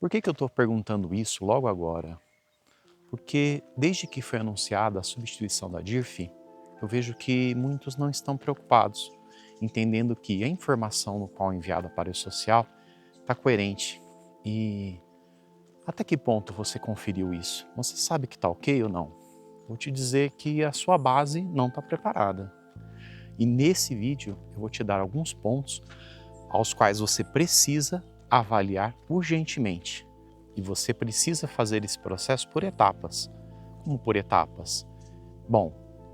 Por que eu estou perguntando isso logo agora? Porque desde que foi anunciada a substituição da DIRF, eu vejo que muitos não estão preocupados, entendendo que a informação no qual é enviada para o social está coerente. E até que ponto você conferiu isso? Você sabe que está ok ou não? Vou te dizer que a sua base não está preparada. E nesse vídeo eu vou te dar alguns pontos aos quais você precisa avaliar urgentemente. E você precisa fazer esse processo por etapas. Como por etapas? Bom,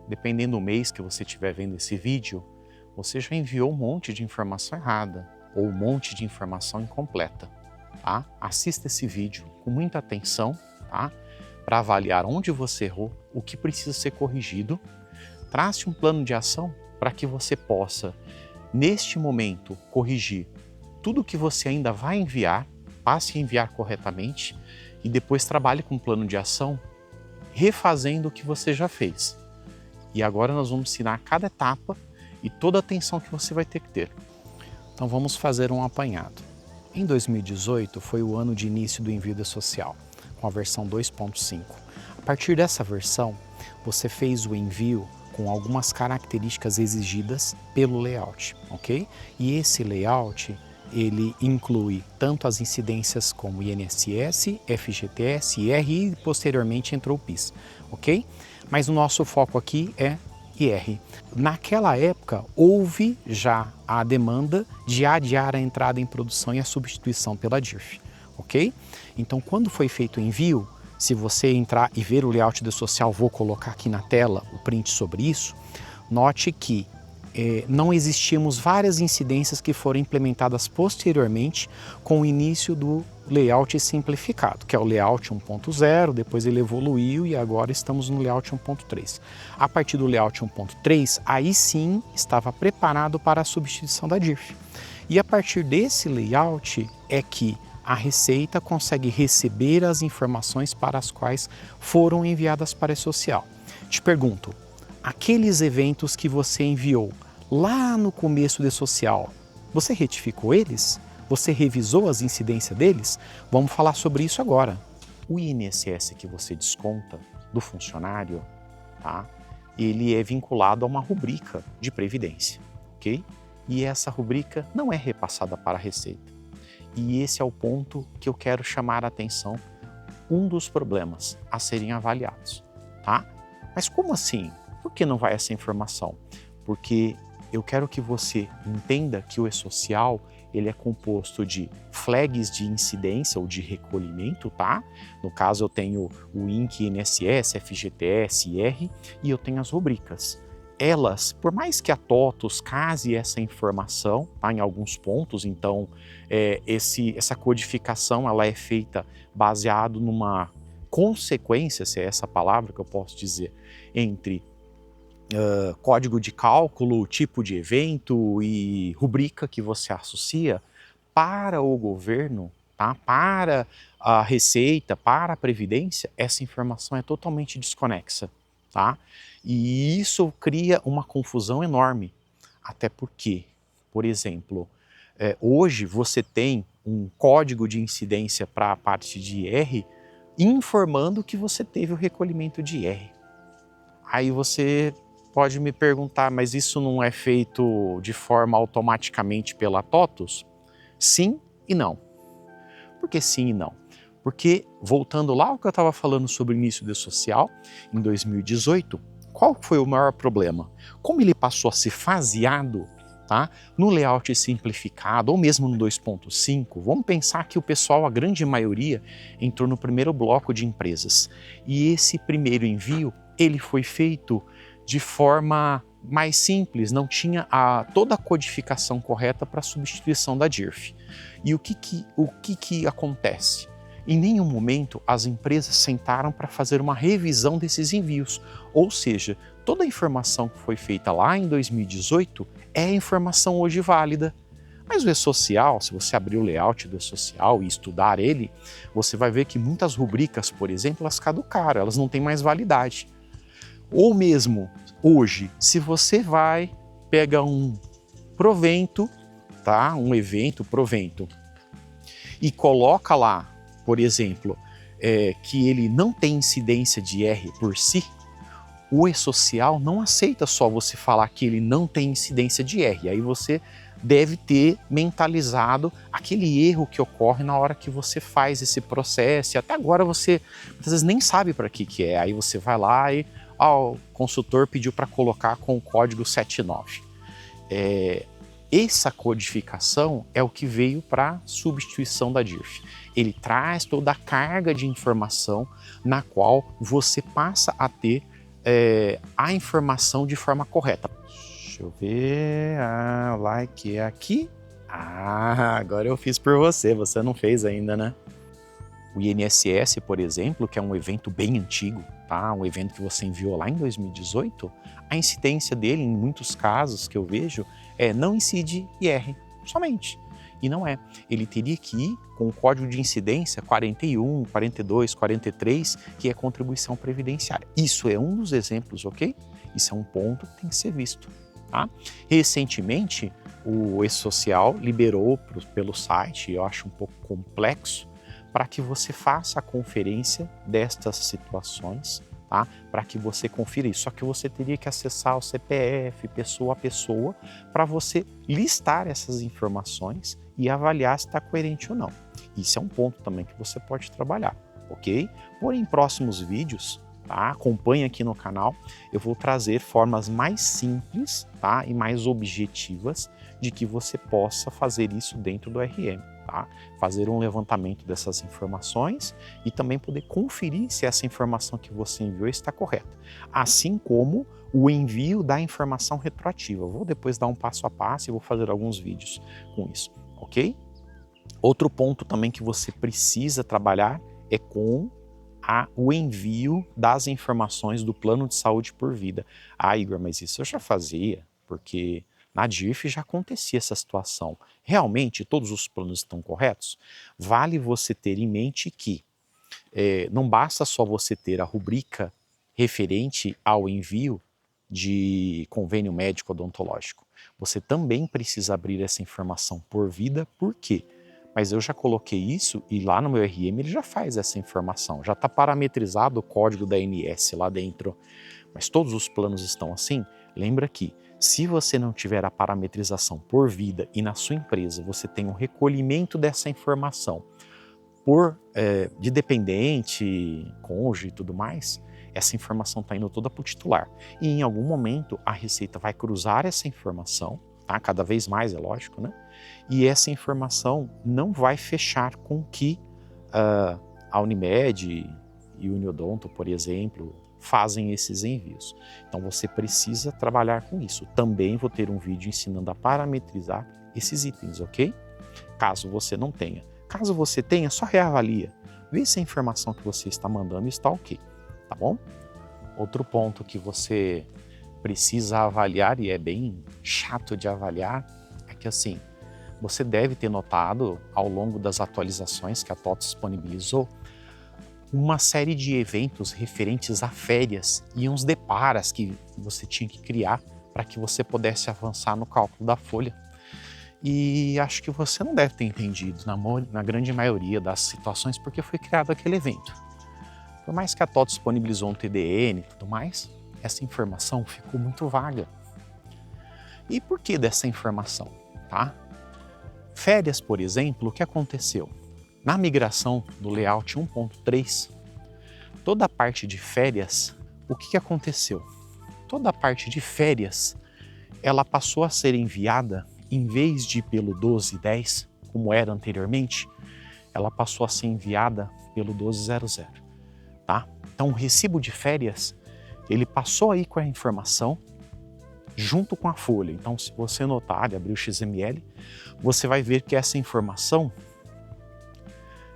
dependendo do mês que você estiver vendo esse vídeo, você já enviou um monte de informação errada ou um monte de informação incompleta. Tá? Assista esse vídeo com muita atenção, tá? Para avaliar onde você errou, o que precisa ser corrigido. Trace um plano de ação para que você possa, neste momento, corrigir tudo que você ainda vai enviar, passe a enviar corretamente e depois trabalhe com um plano de ação refazendo o que você já fez. E agora nós vamos ensinar cada etapa e toda a atenção que você vai ter que ter. Então vamos fazer um apanhado. Em 2018 foi o ano de início do envio social, com a versão 2.5. A partir dessa versão, você fez o envio com algumas características exigidas pelo layout, ok? E esse layout, ele inclui tanto as incidências como INSS, FGTS, IR e posteriormente entrou o PIS, ok? Mas o nosso foco aqui é IR. Naquela época, houve já a demanda de adiar a entrada em produção e a substituição pela DIRF, ok? Então, quando foi feito o envio, se você entrar e ver o layout do social, vou colocar aqui na tela o print sobre isso, note que não existíamos várias incidências que foram implementadas posteriormente com o início do layout simplificado, que é o layout 1.0, depois ele evoluiu e agora estamos no layout 1.3. A partir do layout 1.3, aí sim estava preparado para a substituição da DIRF. E a partir desse layout é que a Receita consegue receber as informações para as quais foram enviadas para a social. Te pergunto, aqueles eventos que você enviou lá no começo do social, você retificou eles? Você revisou as incidências deles? Vamos falar sobre isso agora. O INSS que você desconta do funcionário, tá? Ele é vinculado a uma rubrica de previdência, ok? E essa rubrica não é repassada para a Receita. E esse é o ponto que eu quero chamar a atenção, um dos problemas a serem avaliados, tá? Mas como assim? Por que não vai essa informação? Porque eu quero que você entenda que o e-social, ele é composto de flags de incidência ou de recolhimento, tá? No caso eu tenho o INC, INSS, FGTS, IR e eu tenho as rubricas. Elas, por mais que a TOTUS case essa informação, tá, em alguns pontos, então essa codificação ela é feita baseado numa consequência, se é essa palavra que eu posso dizer, entre código de cálculo, tipo de evento e rubrica que você associa para o governo, tá? Para a Receita, para a Previdência, essa informação é totalmente desconexa, tá? E isso cria uma confusão enorme, até porque, por exemplo, hoje você tem um código de incidência para a parte de IR informando que você teve o recolhimento de IR. Aí você pode me perguntar, mas isso não é feito de forma automaticamente pela TOTUS? Sim e não. Por que sim e não? Porque, voltando lá ao que eu estava falando sobre o início do social, em 2018, qual foi o maior problema? Como ele passou a ser faseado, tá, no layout simplificado, ou mesmo no 2.5, vamos pensar que o pessoal, a grande maioria, entrou no primeiro bloco de empresas. E esse primeiro envio, ele foi feito de forma mais simples, não tinha toda a codificação correta para a substituição da DIRF. E o que acontece? Em nenhum momento as empresas sentaram para fazer uma revisão desses envios, ou seja, toda a informação que foi feita lá em 2018 é a informação hoje válida. Mas o e-social, se você abrir o layout do e-social e estudar ele, você vai ver que muitas rubricas, por exemplo, elas caducaram, elas não têm mais validade. Ou mesmo hoje, se você vai pegar um provento, tá? Um evento, provento, e coloca lá por exemplo, que ele não tem incidência de R por si, o e-social não aceita só você falar que ele não tem incidência de R. Aí você deve ter mentalizado aquele erro que ocorre na hora que você faz esse processo. E até agora você, às vezes, nem sabe para que é. Aí você vai lá e o consultor pediu para colocar com o código 79. Essa codificação é o que veio para substituição da DIRF. Ele traz toda a carga de informação na qual você passa a ter a informação de forma correta. Deixa eu ver, like é aqui. Agora eu fiz por você, você não fez ainda, né? O INSS, por exemplo, que é um evento bem antigo, tá? Um evento que você enviou lá em 2018, a incidência dele, em muitos casos que eu vejo, não incide IR, somente. E não é. Ele teria que ir com o código de incidência 41, 42, 43, que é contribuição previdenciária. Isso é um dos exemplos, ok? Isso é um ponto que tem que ser visto. Tá? Recentemente, o E-Social liberou pelo site, eu acho um pouco complexo, para que você faça a conferência destas situações, tá? Para que você confira isso. Só que você teria que acessar o CPF, pessoa a pessoa, para você listar essas informações e avaliar se está coerente ou não. Isso é um ponto também que você pode trabalhar, ok? Porém, em próximos vídeos, tá? Acompanhe aqui no canal, eu vou trazer formas mais simples, tá? E mais objetivas de que você possa fazer isso dentro do RM. Tá? Fazer um levantamento dessas informações e também poder conferir se essa informação que você enviou está correta. Assim como o envio da informação retroativa. Eu vou depois dar um passo a passo e vou fazer alguns vídeos com isso, ok? Outro ponto também que você precisa trabalhar é com o envio das informações do plano de saúde por vida. Igor, mas isso eu já fazia, porque na DIRF já acontecia essa situação. Realmente todos os planos estão corretos? Vale você ter em mente que não basta só você ter a rubrica referente ao envio de convênio médico odontológico. Você também precisa abrir essa informação por vida, por quê? Mas eu já coloquei isso e lá no meu RM ele já faz essa informação, já está parametrizado o código da ANS lá dentro. Mas todos os planos estão assim? Lembra que se você não tiver a parametrização por vida e na sua empresa você tem um recolhimento dessa informação de dependente, cônjuge e tudo mais, essa informação está indo toda para o titular. E em algum momento a Receita vai cruzar essa informação, tá? Cada vez mais, é lógico, né? E essa informação não vai fechar com que a Unimed e o Uniodonto, por exemplo, fazem esses envios. Então você precisa trabalhar com isso. Também vou ter um vídeo ensinando a parametrizar esses itens, ok? Caso você não tenha. Caso você tenha, só reavalia. Vê se a informação que você está mandando está ok, tá bom? Outro ponto que você precisa avaliar, e é bem chato de avaliar, é que assim, você deve ter notado ao longo das atualizações que a TOTS disponibilizou, uma série de eventos referentes a férias e uns deparas que você tinha que criar para que você pudesse avançar no cálculo da folha. E acho que você não deve ter entendido na grande maioria das situações porque foi criado aquele evento. Por mais que a TOTS disponibilizou um TDN e tudo mais, essa informação ficou muito vaga. E por que dessa informação? Tá? Férias, por exemplo, o que aconteceu? Na migração do layout 1.3, toda a parte de férias, o que aconteceu? Toda a parte de férias, ela passou a ser enviada, em vez de pelo 1210, como era anteriormente, ela passou a ser enviada pelo 1200, tá? Então o recibo de férias, ele passou aí com a informação, junto com a folha. Então se você notar e abrir o XML, você vai ver que essa informação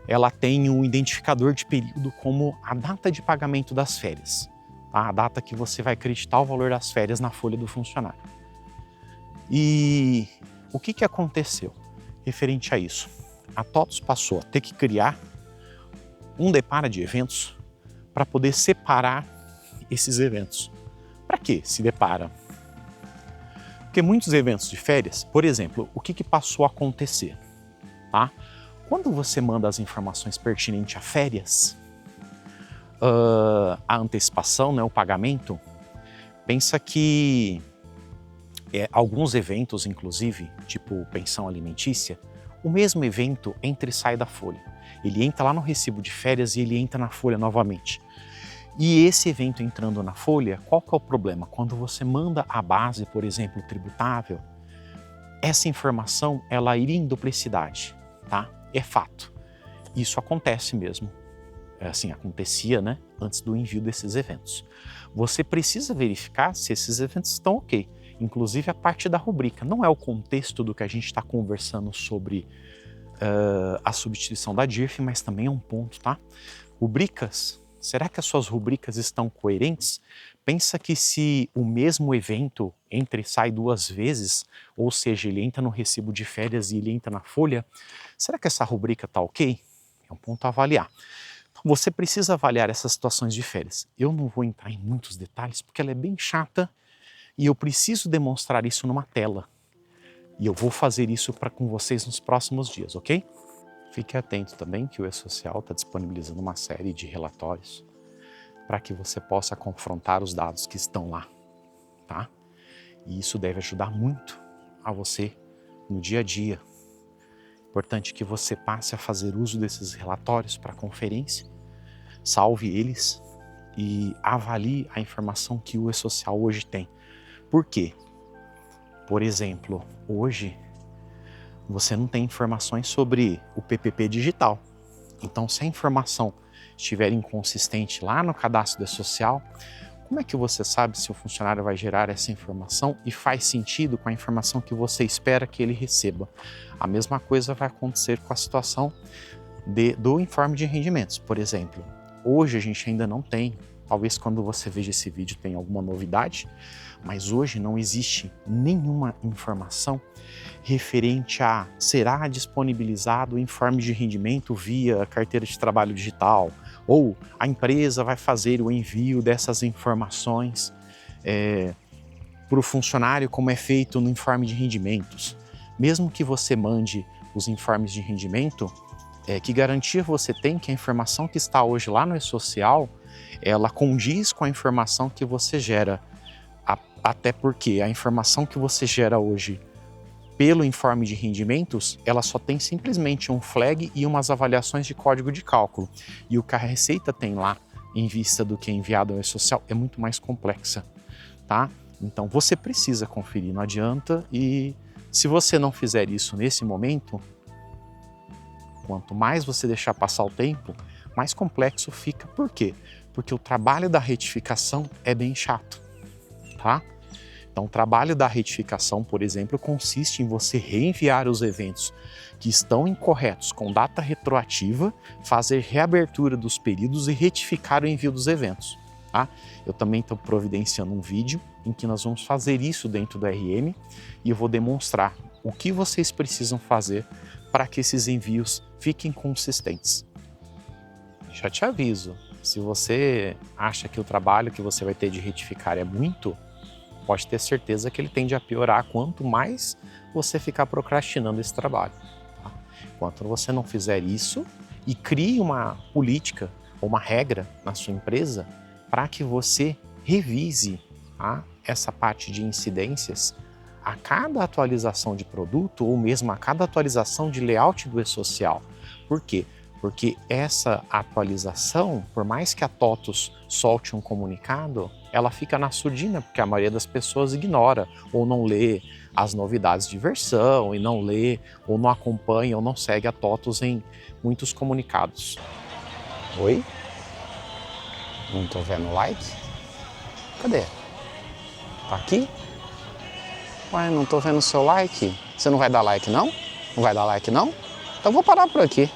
ela tem um identificador de período como a data de pagamento das férias, tá? A data que você vai acreditar o valor das férias na folha do funcionário. E o que aconteceu referente a isso? A TOTS passou a ter que criar um depara de eventos para poder separar esses eventos. Para que se depara? Porque muitos eventos de férias, por exemplo, o que passou a acontecer? Tá? quando você manda as informações pertinentes a férias, a antecipação, né, o pagamento, pensa que alguns eventos, inclusive, tipo pensão alimentícia, o mesmo evento entra e sai da folha. Ele entra lá no recibo de férias e ele entra na folha novamente. E esse evento entrando na folha, qual que é o problema? Quando você manda a base, por exemplo, tributável, essa informação ela iria em duplicidade, tá? É fato. Isso acontece mesmo. Assim, acontecia, né, antes do envio desses eventos. Você precisa verificar se esses eventos estão ok. Inclusive a parte da rubrica. Não é o contexto do que a gente está conversando sobre a substituição da DIRF, mas também é um ponto, tá? Rubricas. Será que as suas rubricas estão coerentes? Pensa que se o mesmo evento entra e sai 2 vezes, ou seja, ele entra no recibo de férias e ele entra na folha, será que essa rubrica está ok? É um ponto a avaliar. Você precisa avaliar essas situações de férias. Eu não vou entrar em muitos detalhes porque ela é bem chata e eu preciso demonstrar isso numa tela. E eu vou fazer isso com vocês nos próximos dias, ok? Fique atento também que o E-Social está disponibilizando uma série de relatórios para que você possa confrontar os dados que estão lá, tá? E isso deve ajudar muito a você no dia a dia. Importante que você passe a fazer uso desses relatórios para conferência, salve eles e avalie a informação que o E-Social hoje tem. Por quê? Por exemplo, hoje você não tem informações sobre o PPP digital. Então, se a informação estiver inconsistente lá no cadastro do E-Social, como é que você sabe se o funcionário vai gerar essa informação e faz sentido com a informação que você espera que ele receba? A mesma coisa vai acontecer com a situação do informe de rendimentos, por exemplo. Hoje a gente ainda não tem, talvez quando você veja esse vídeo tenha alguma novidade, mas hoje não existe nenhuma informação referente a será disponibilizado o informe de rendimento via carteira de trabalho digital, ou a empresa vai fazer o envio dessas informações para o funcionário como é feito no informe de rendimentos. Mesmo que você mande os informes de rendimento, que garantia você tem que a informação que está hoje lá no E-Social, ela condiz com a informação que você gera, até porque a informação que você gera hoje pelo informe de rendimentos, ela só tem simplesmente um flag e umas avaliações de código de cálculo. E o que a Receita tem lá, em vista do que é enviado ao E-Social, é muito mais complexa, tá? Então você precisa conferir, não adianta, e se você não fizer isso nesse momento, quanto mais você deixar passar o tempo, mais complexo fica. Por quê? Porque o trabalho da retificação é bem chato, tá? Então, o trabalho da retificação, por exemplo, consiste em você reenviar os eventos que estão incorretos com data retroativa, fazer reabertura dos períodos e retificar o envio dos eventos, tá? Eu também estou providenciando um vídeo em que nós vamos fazer isso dentro do RM e eu vou demonstrar o que vocês precisam fazer para que esses envios fiquem consistentes. Já te aviso, se você acha que o trabalho que você vai ter de retificar é muito, pode ter certeza que ele tende a piorar quanto mais você ficar procrastinando esse trabalho, tá? Enquanto você não fizer isso e crie uma política ou uma regra na sua empresa para que você revise, tá, essa parte de incidências a cada atualização de produto ou mesmo a cada atualização de layout do E-Social. Por quê? Porque essa atualização, por mais que a TOTUS solte um comunicado, ela fica na surdina, porque a maioria das pessoas ignora ou não lê as novidades de versão, e não lê, ou não acompanha, ou não segue a TOTUS em muitos comunicados. Oi? Não tô vendo like? Cadê? Tá aqui? Ué, não tô vendo o seu like. Você não vai dar like não? Não vai dar like não? Então eu vou parar por aqui.